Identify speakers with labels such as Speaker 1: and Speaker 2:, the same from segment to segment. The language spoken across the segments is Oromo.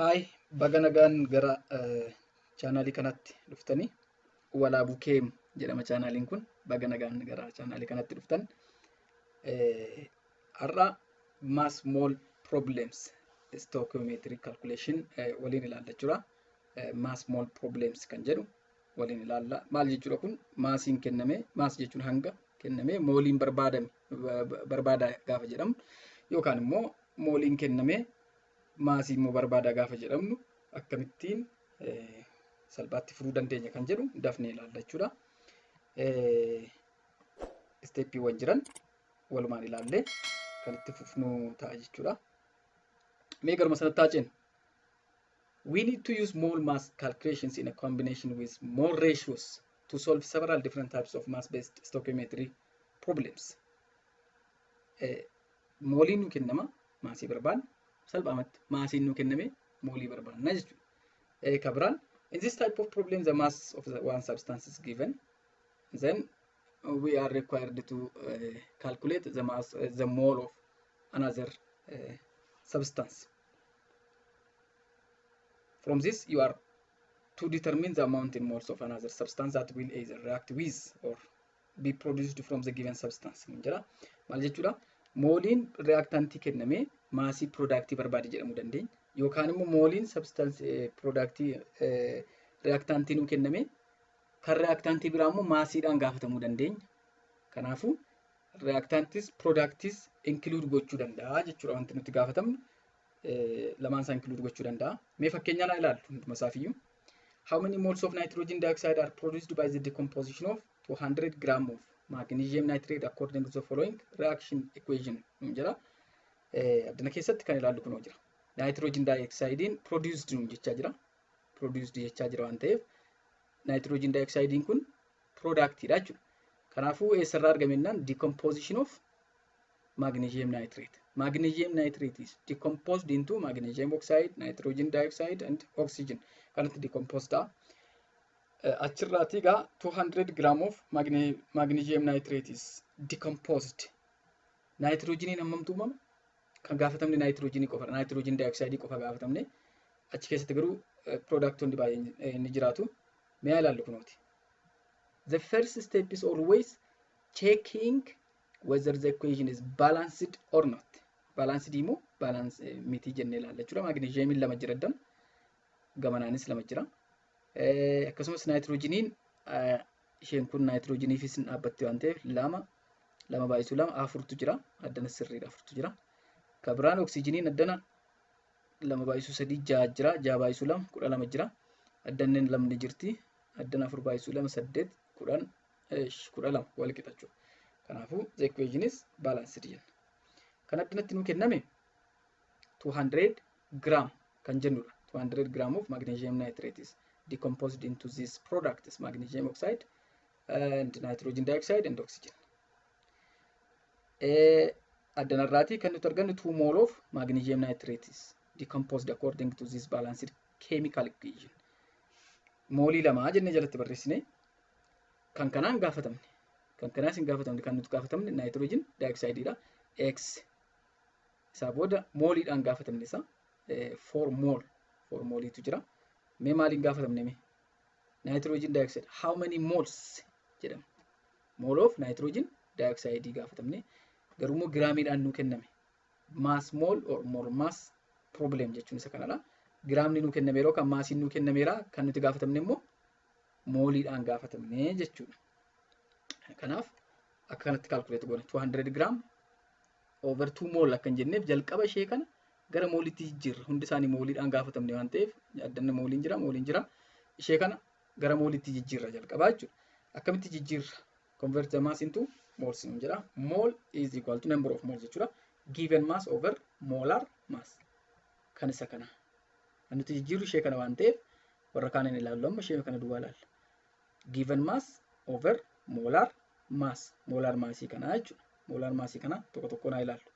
Speaker 1: Hi, baga nagaan gara chaanaalii kanatti dhuftanii walaabuu keem jedhama chaanaaliin kun. Baga nagaan gara chaanaalii kanatti dhuftan. Har'a mass mole problems stoichiometry calculation waliin ilaalla jechuudha. Mass mole problems kan jedhu waliin ilaalla. Maal jechuudha kun? Maasiin kenname, maas jechuun hanga kenname, mooliin barbaada gaafa jedhamu yookaan immoo mooliin kenname maasii immoo barbaada gaafa jedhamnu akkamittiin salphaatti furuu dandeenya kan jedhu dafnee ilaalla jechuudha. Isteeppiiwwan jiran walumaan ilaallee kan itti fufnu ta'a jechuudha. Mee garuma sanatti haa ceenu. We need to use mole mass calculations in a combination with mole ratios to solve several different types of mass-based stoichiometry problems. Mooliin nu kennama, maasii barbaadna. Salphaamatti maasiin nu kenname moolii barbaadna jechuudha. Kabiraan, in this type of problem the mass of the one substance is given, then we are required to calculate the mass, the mole of another substance. From this you are to determine the amount in moles of another substance that will either react with or be produced from the given substance. Maal jechuudha? Mooliin reactantii kenname maasii productii barbaade jedhamuu dandeenya. Yookaan immoo mooliin substance productii reactantii nu kenname kan reactantii biraa immoo maasiidhaan gaafatamuu dandeenya. Kanaafuu reactantis productis include gochuu danda'a jechuudha wanti nuti gaafatamnu. Lamaan isaa include gochuu danda'a. Mee fakkeenyaan haa ilaallu hunduma isaafiyyuu. How many moles of nitrogen dioxide are produced by the decomposition of 200 gram of magnesium nitrate according to the following reaction equation? Addana keessatti kan ilaallu kunoo jira. Nitrogen dioxidein produced jechaa jira. Produced jechaa jira waan ta'eef nitrogen dioxidein kun productidha jechuudha. Kanaafuu eessarraa argamennaan decomposition of magnesium nitrate. Magnesium nitrate is decomposed into magnesium oxide, nitrogen dioxide and oxygen. Kanatti decomposed ta'a. Achirraati egaa 200 gram of magnesium nitrate is decomposed. Nitrogeniin hammamtu uumama? Kan gaafatamne nitrogenii qofa, nitrogen dioxide qofa gaafatamne. Achi keessatti garuu productoonni baay'een ni jiraatu. Mee ilaallu kunooti. The first step is always checking whether the equation is balanced or not. Balanced immoo balance miti jennee ilaalla jechuudha. Magnesiumiin lama jira addan. Gamanaanis lama jira. Akkasumas nitrogeniin isheen kun nitrogeniifis hin dhaabbatte waan ta'eef lama baay'isuu lama afurtu jira. Addana sirriidha afurtu jira. Kabiraan oksijiniin addana lama baay'isuu sadii ja'a jira. Ja'a baay'isuu lama 12 jira. Addanneen lamni jirti. Addana afur baay'isuu lama 8 12 wal qixa jechuudha. Kanaafuu the equation is balanced jenna. Kan addanatti nu kenname 200 gram kan jennudha. 200 gram of magnesium nitrate is decomposed into these products, magnesium oxide and nitrogen dioxide and oxygen. Addanarraati kan nuti argannu 2 mole of magnesium nitrate is decomposed according to this balanced chemical equation. Moolii lama jennee jalatti barreessine kan kanaan gaafatamne. Kan kanaas hin gaafatamne kan nuti gaafatamne nitrogen dioxide dha. X isaa booda mooliidhaan gaafatamne isa 4 mole tu jira. Mee maaliin gaafatamne mee? Nitrogen dioxide how many moles jedhama. Mole of nitrogen dioxide gaafatamne. Garuu immoo giraamiidhaan nu kenname. Mass mole or mole mass problem jechuun isa kanadha. Giraamni nu kenname yeroo kan maasiin nu kennameera kan nuti gaafatamne immoo mooliidhaan gaafatamne jechuudha. Kanaaf akka kanatti calculate goone 200 gram over 2 mole akkan jenneef jalqaba ishee kana gara mooliitti jijjiirra. Hundi isaanii mooliidhaan gaafatamne waan ta'eef addanna mooliin jira. Ishee kana gara mooliitti jijjiirra jalqabaa jechuudha. Akkamitti jijjiirra? Convert the mass into moles nu jedha. Mole is equal to number of moles jechuudha. Given mass over molar mass. Kan isa kana. Kan nuti jijjiirru ishee kana waan ta'eef warra kaaniin ilaallu amma ishee kana duwwaa ilaalla. Given mass over molar mass. Molar massii kana jechuudha. Molar massii kana tokko tokkoon haa ilaallu.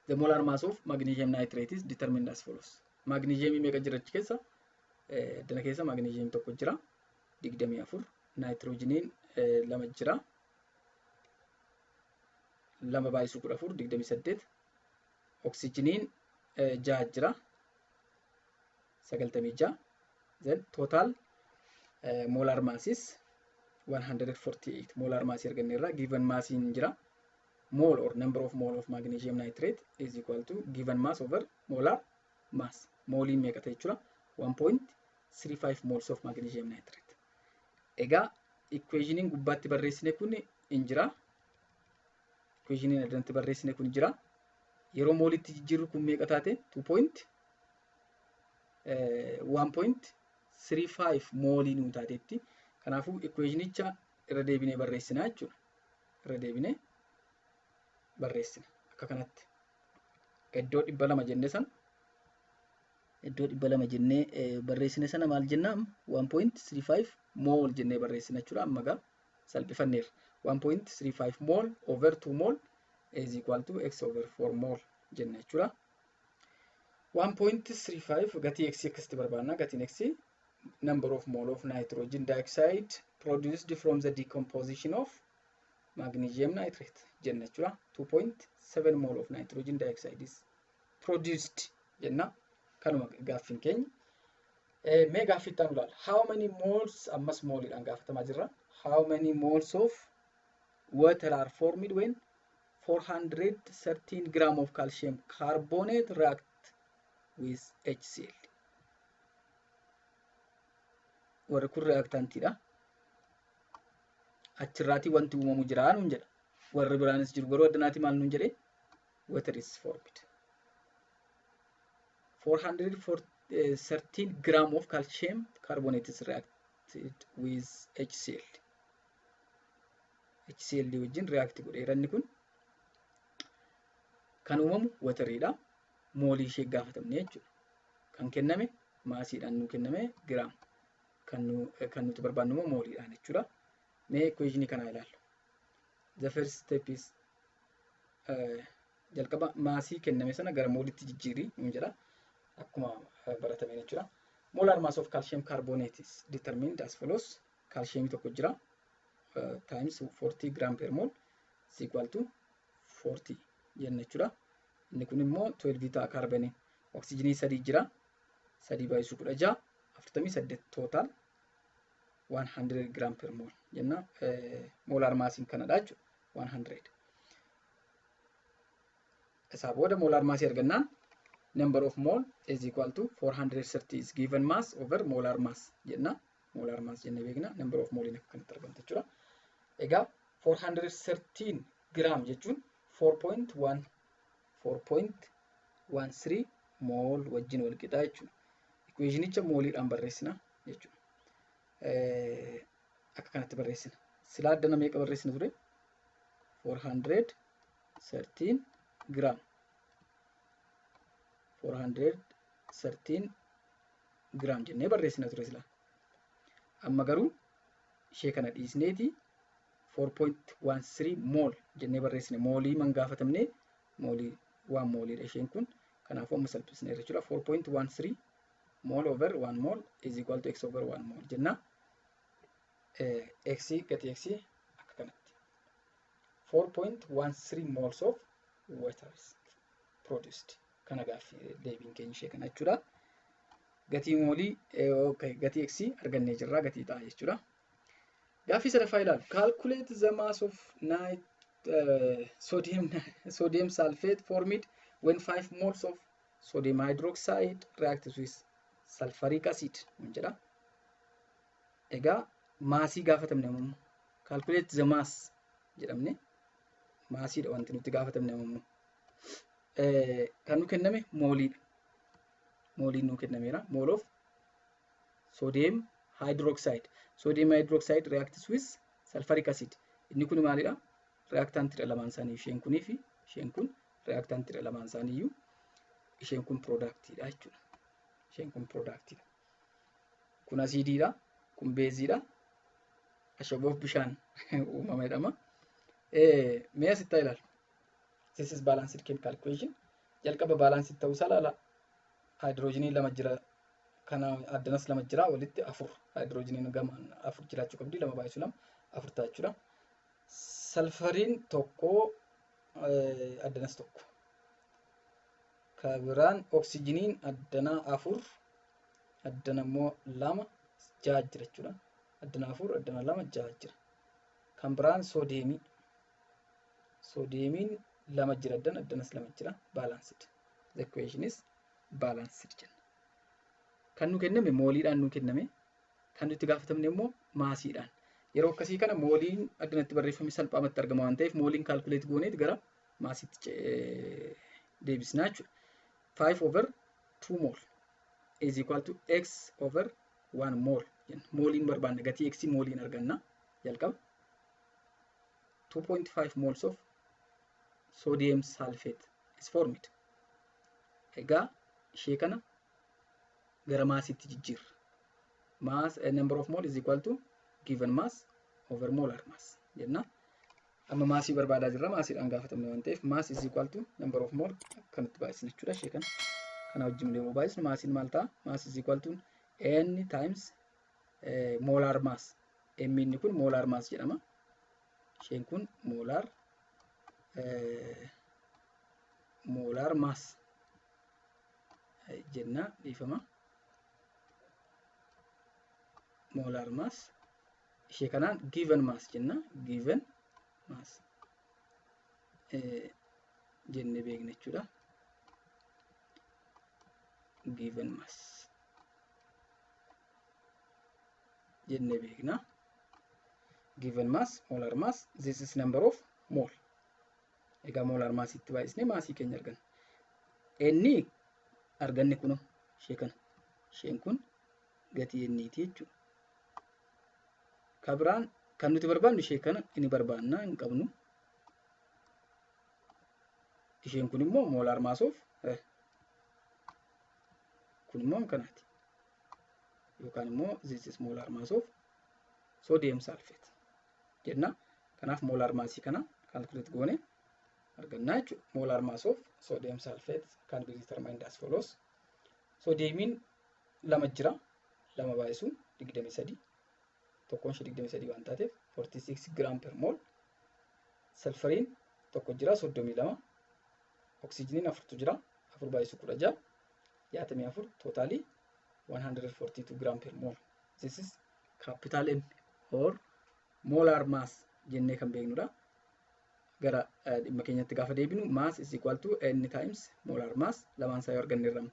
Speaker 1: The molar mass of magnesium nitrate is determined as follows. Magnesium meeqa jira achi keessa? Addana keessa magnesium tokko jira. 24. Nitrogeniin 2 jira. 2 baay'isuu 14 28. Oksijiniin 6 jira. 96. Then total molar mass is 148. Molar mass arganneerra. Given mass in jira. Mole or number of mole of magnesium nitrate is equal to given mass over molar mass. Mole meeqa ta'e jechuudha 1.35 moles of magnesium nitrate. Egaa equationin gubbaatti barreessine kun hin jira. Equationin addatti barreessine kun jira. Yeroo moolitti jijjiirru kun meeqa taate 1.35 moolii nuu taatetti. Kanaafuu equationicha irra deebinee barreessina jechuudha. Irra deebinee barreessina akka kanatti. Iddoo 200 jennee san iddoo 200 jennee barreessine sana maal jennaan 1.35 mol jennee barreessina jechuudha. Amma gaa salphifanneerra 1.35 mol over 2 mol is equal to x over 4 mol jenna jechuudha. 1.35 gatii x akkasitti barbaadna. Gatiin x number of mole of nitrogen dioxide produced from the decomposition of magnesium nitrate jenna jechuudha. 2.7 mole of nitrogen dioxide is produced jenna. Kanuma gaaffiin keenya. Mee gaaffiittaan ilaala. How many moles ammas mooliidhaan gaafatamaa jirra. How many moles of water are formed when 413 gram of calcium carbonate react with HCl? Warri kun reactantiidha. Achirraatii wanti uumamu jira nuun jedha. Warri biraanis jiru garuu addanaati maal nuun jedhee water is formed. 413 gram of calcium carbonate is reacted with HCl. HCl wajjin react godheera inni kun kan uumamu wateriidha. Moolii ishee gaafatamne jechuudha. Kan kenname maasiidhaan nu kenname gram. Kan nuti barbaannu immoo mooliidhaan jechuudha. Mee equation kana ilaallu. The first step is jalqaba maasii kenname sana gara moolitti jijjiirii nu jedha. Akkuma baratameen jechuudha. Molar mass of calcium carbonate is determined as follows. Calcium tokko jira times 40 gram per mole is equal to 40 jenna jechuudha. Inni kun immoo 12 ta'a carbon. Oxygenii 3 jira. 3 baay'isuu 16 48 total 100 gram per mole jenna. Molar massiin kanadha jechuudha 100. Isaa booda molar mass argannaan number of mole is equal to 430 is given mass over molar mass jenna. Molar mass jenne beekna. Number of mole akkanatti argamta jechuudha. Egaa 413 gram jechuun 4.13 mole wajjin wal qixa jechuudha. Equationicha mooliidhaan barreessina jechuudha. Akka kanatti barreessina. Silaa addana meeqa barreessina ture? 413 gram. 413 gram jennee barreessina ture silaa. Amma garuu ishee kana dhiisneeti 4.13 mol jennee barreessine. Moolii man gaafatamne moolii waan mooliidha isheen kun. Kanaafuu amma salphisneerra jechuudha. 4.13 mol over 1 mol is equal to x over 1 mol jenna. X gati x akka kanatti. 4.13 moles of water is produced. Kana gaaffii deebiin keenya ishee kana jechuudha. Gatii moolii gatii x argannee jirra gatii ta'a jechuudha. Gaaffii sadaffaa ilaalu. Calculate the mass of sodium sulfate formed when 5 moles of sodium hydroxide reacts with sulfuric acid jedha. Egaa maasii gaafatamne ammoo calculate the mass jedhamne maasiidha wanti nuti gaafatamne ammoo. Kan nu kenname mooliidha. Mooliin nu kennameera. Mole of sodium hydroxide. Sodium hydroxide reacts with sulfuric acid. Inni kun maalidha? Reactantidha lamaan isaanii. Isheen kunii fi isheen kun reactantidha lamaan isaanii iyyuu. Isheen kun productidha jechuudha. Isheen kun productidha. Kun asiidiidha. Kun beeziidha. Ashaboof bishaan uumama jedhama. Mee asitti ilaalu. This is balanced chemical equation. Jalqaba balanced ta'uu isaa ilaala. Hydrogenii lama jira. Kana addanas lama jira. Walitti afur. Hydrogeniin gama afur jiraachuu qabdi. Lama baay'isuu lama afur ta'a jechuudha. Sulfuriin tokko addanas tokko. Kabiraan oksijiniin addanaa afur. addana immoo 2 6 jira jechuudha. Addana 4 addana 2 6 jira. Kan biraan soodiyeemii. Soodiyeemiin 2 jira addanas 2 jira. Balanced. The equation is balanced jenna. Kan nu kenname mooliidhaan nu kenname. Kan nuti gaafatamne immoo maasiidhaan. Yeroo akkasii kana mooliin addanatti barreeffame salphaamatti argama waan ta'eef mooliin kaalkuleet gooneeti gara maasiitti deebisnaa jechuudha. 5 over 2 mol is equal to x over 1 mol jenna. Mooliin barbaanne gatii x mooliin arganna jalqaba. 2.5 moles of sodium sulfate is formed. Egaa ishee kana gara maasiitti jijjiirra. Mass number of mole is equal to given mass over molar mass jenna. Amma maasii barbaadaa jirra. Maasiidhaan gaafatamne waan ta'eef mass is equal to number of mole kanatti baay'isna jechuudha. Ishee kana wajjin deemuu baay'isnu maasiin maal ta'a? Mass is equal to n times molar mass. M inni kun molar mass jedhama. Isheen kun molar mass jenna dhiifama. Molar mass ishee kanaan given mass jenna. Given mass jenne beekna jechuudha. Given mass jenne beekna. Given mass, molar mass, this is number of mole. Egaa molar mass itti baay'isnee maasii keenya arganna. Inni arganne kuno ishee kana. Isheen kun gatii enniiti jechuudha. Kabiraan kan nuti barbaannu ishee kana inni barbaannaa hin qabnu. Isheen kun immoo molar mass of kun immoo kanaati. Yookaan immoo this is molar mass of sodium sulfate jenna. Kanaaf molar massii kana calculate goone argannaa jechuudha. Molar mass of sodium sulfate can be determined as follows. Sodiyeemiin 2 jira. 2 baay'isu 23. Tokkoon 23 waan taateef 46 gram per mol. Sulfuriin tokko jira 32. Oksijiniin 4 jira. 4 baay'isu 16. 64 totally 142 gram per mol. This is capital M or molar mass jennee kan beeknudha. Gara dhimma keenyatti gaafa deebinu mass is equal to n times molar mass lamaan isaa yoo arganne irraa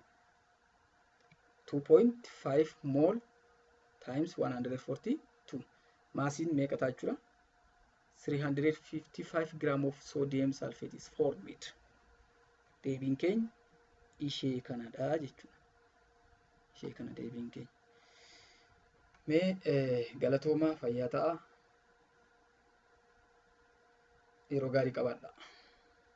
Speaker 1: 2.5 mol times 142. Maasiin meeqa ta'a jechuudha? 355 gram of sodium sulfate is formed. Deebiin keenya ishee kanadha jechuudha. Ishee kana deebiin keenya. Mee galatoomaa fayyaa ta'a. Yeroo gaarii qabaadha.